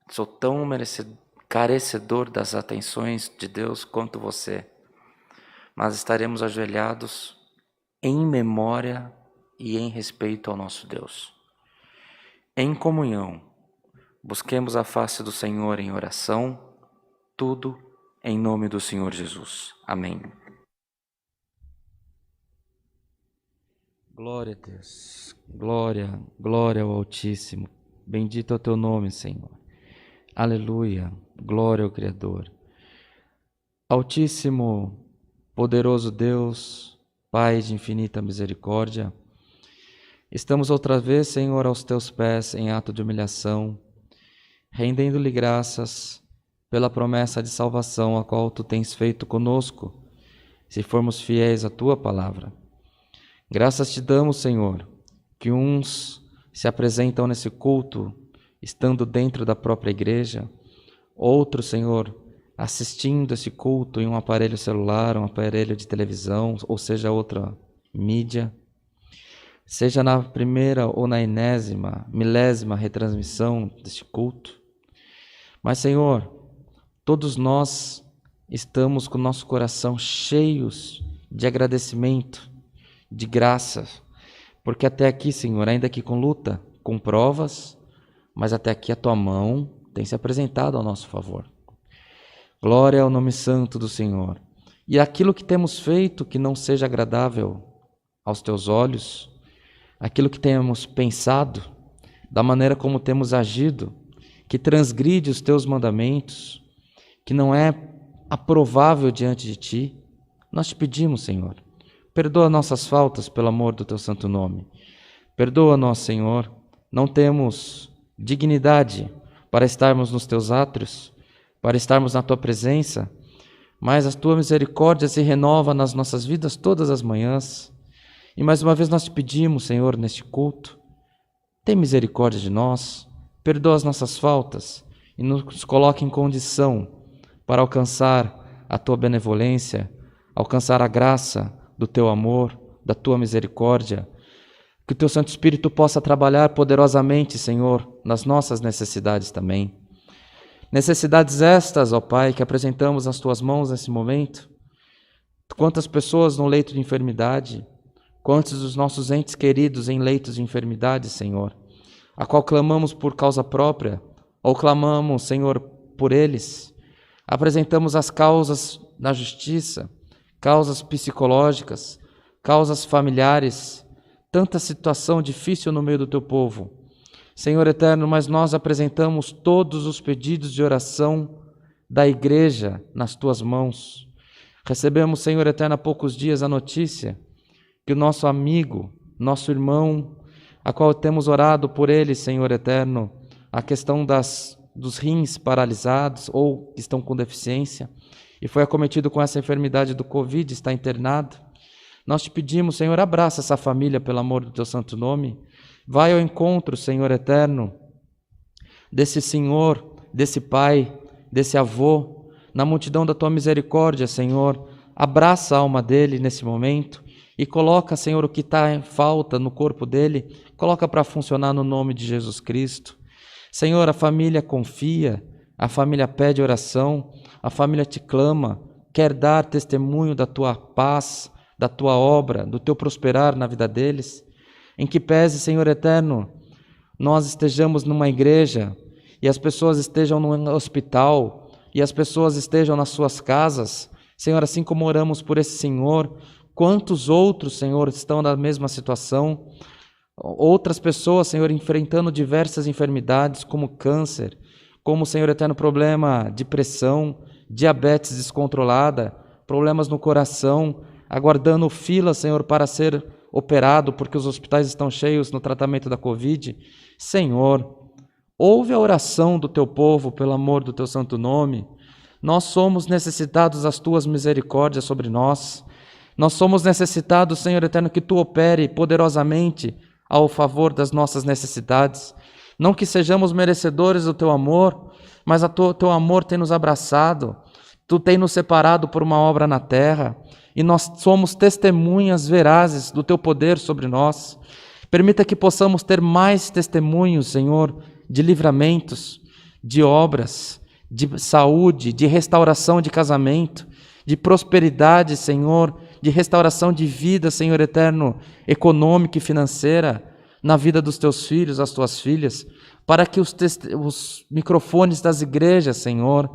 Sou tão carecedor das atenções de Deus quanto você, mas estaremos ajoelhados em memória e em respeito ao nosso Deus. Em comunhão, busquemos a face do Senhor em oração, tudo em nome do Senhor Jesus. Amém. Glória a Deus, glória, glória ao Altíssimo. Bendito é o teu nome, Senhor. Aleluia, glória ao Criador. Altíssimo, poderoso Deus, Pai de infinita misericórdia, estamos outra vez, Senhor, aos teus pés em ato de humilhação, rendendo-lhe graças pela promessa de salvação a qual tu tens feito conosco, se formos fiéis à tua palavra. Graças te damos, Senhor, que uns se apresentam nesse culto, estando dentro da própria igreja, outros, Senhor, assistindo esse culto em um aparelho celular, um aparelho de televisão, ou seja, outra mídia, seja na primeira ou na milésima retransmissão deste culto. Mas, Senhor, todos nós estamos com o nosso coração cheios de agradecimento, de graça, porque até aqui, Senhor, ainda que com luta, com provas, mas até aqui a tua mão tem se apresentado ao nosso favor. Glória ao nome santo do Senhor. E aquilo que temos feito que não seja agradável aos teus olhos, aquilo que temos pensado, da maneira como temos agido, que transgride os teus mandamentos, que não é aprovável diante de ti, nós te pedimos, Senhor, perdoa nossas faltas pelo amor do teu santo nome. Perdoa-nos, Senhor, não temos dignidade para estarmos nos teus átrios, para estarmos na tua presença, mas a tua misericórdia se renova nas nossas vidas todas as manhãs. E mais uma vez nós te pedimos, Senhor, neste culto, tem misericórdia de nós, perdoa as nossas faltas e nos coloque em condição para alcançar a tua benevolência, alcançar a graça do teu amor, da tua misericórdia. Que o teu Santo Espírito possa trabalhar poderosamente, Senhor, nas nossas necessidades também. Necessidades estas, ó Pai, que apresentamos nas tuas mãos nesse momento. Quantas pessoas no leito de enfermidade, quantos dos nossos entes queridos em leitos de enfermidade, Senhor, a qual clamamos por causa própria, ou clamamos, Senhor, por eles. Apresentamos as causas da justiça, causas psicológicas, causas familiares, tanta situação difícil no meio do teu povo. Senhor eterno, mas nós apresentamos todos os pedidos de oração da igreja nas tuas mãos. Recebemos, Senhor eterno, há poucos dias a notícia que o nosso amigo, nosso irmão, a qual temos orado por ele, Senhor eterno, a questão dos rins paralisados ou que estão com deficiência, e foi acometido com essa enfermidade do Covid, está internado. Nós te pedimos, Senhor, abraça essa família pelo amor do teu santo nome. Vai ao encontro, Senhor eterno, desse senhor, desse pai, desse avô, na multidão da tua misericórdia, Senhor. Abraça a alma dele nesse momento e coloca, Senhor, o que está em falta no corpo dele, coloca para funcionar no nome de Jesus Cristo. Senhor, a família confia, a família pede oração, a família te clama, quer dar testemunho da tua paz, da tua obra, do teu prosperar na vida deles. Em que pese, Senhor eterno, nós estejamos numa igreja e as pessoas estejam no hospital e as pessoas estejam nas suas casas. Senhor, assim como oramos por esse senhor, quantos outros, Senhor, estão na mesma situação? Outras pessoas, Senhor, enfrentando diversas enfermidades como câncer, como, Senhor eterno, problema de pressão, diabetes descontrolada, problemas no coração, aguardando fila, Senhor, para ser operado, porque os hospitais estão cheios no tratamento da Covid. Senhor, ouve a oração do teu povo, pelo amor do teu santo nome. Nós somos necessitados das tuas misericórdias sobre nós. Nós somos necessitados, Senhor eterno, que tu opere poderosamente ao favor das nossas necessidades. Não que sejamos merecedores do teu amor, mas o teu amor tem nos abraçado. Tu tem nos separado por uma obra na terra e nós somos testemunhas verazes do teu poder sobre nós. Permita que possamos ter mais testemunhos, Senhor, de livramentos, de obras, de saúde, de restauração de casamento, de prosperidade, Senhor, de restauração de vida, Senhor eterno, econômica e financeira, na vida dos teus filhos, das tuas filhas, para que os microfones das igrejas, Senhor,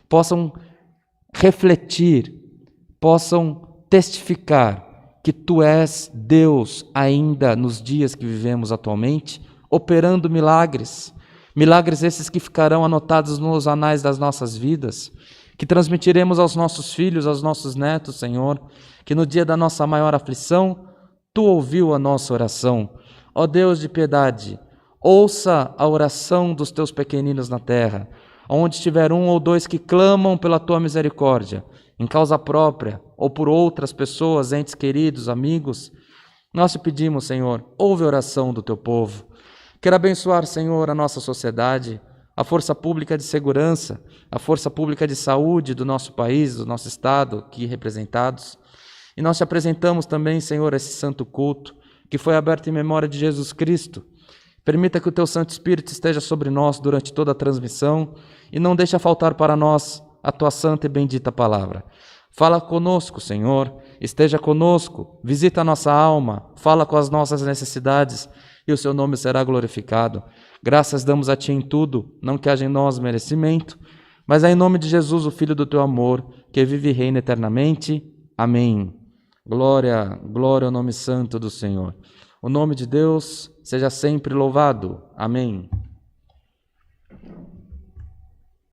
possam refletir, possam testificar que Tu és Deus ainda nos dias que vivemos atualmente, operando milagres, milagres esses que ficarão anotados nos anais das nossas vidas, que transmitiremos aos nossos filhos, aos nossos netos, Senhor, que no dia da nossa maior aflição, Tu ouviu a nossa oração. Ó Deus de piedade, ouça a oração dos Teus pequeninos na terra, onde tiver um ou dois que clamam pela Tua misericórdia, em causa própria ou por outras pessoas, entes queridos, amigos, nós te pedimos, Senhor, ouve a oração do Teu povo. Quero abençoar, Senhor, a nossa sociedade, a força pública de segurança, a força pública de saúde do nosso país, do nosso estado, aqui representados. E nós te apresentamos também, Senhor, esse santo culto, que foi aberto em memória de Jesus Cristo. Permita que o Teu Santo Espírito esteja sobre nós durante toda a transmissão e não deixe faltar para nós a Tua santa e bendita palavra. Fala conosco, Senhor, esteja conosco, visita a nossa alma, fala com as nossas necessidades e o Seu nome será glorificado. Graças damos a Ti em tudo, não que haja em nós merecimento, mas é em nome de Jesus, o Filho do Teu amor, que vive e reina eternamente. Amém. Glória, glória ao nome santo do Senhor. O nome de Deus seja sempre louvado. Amém.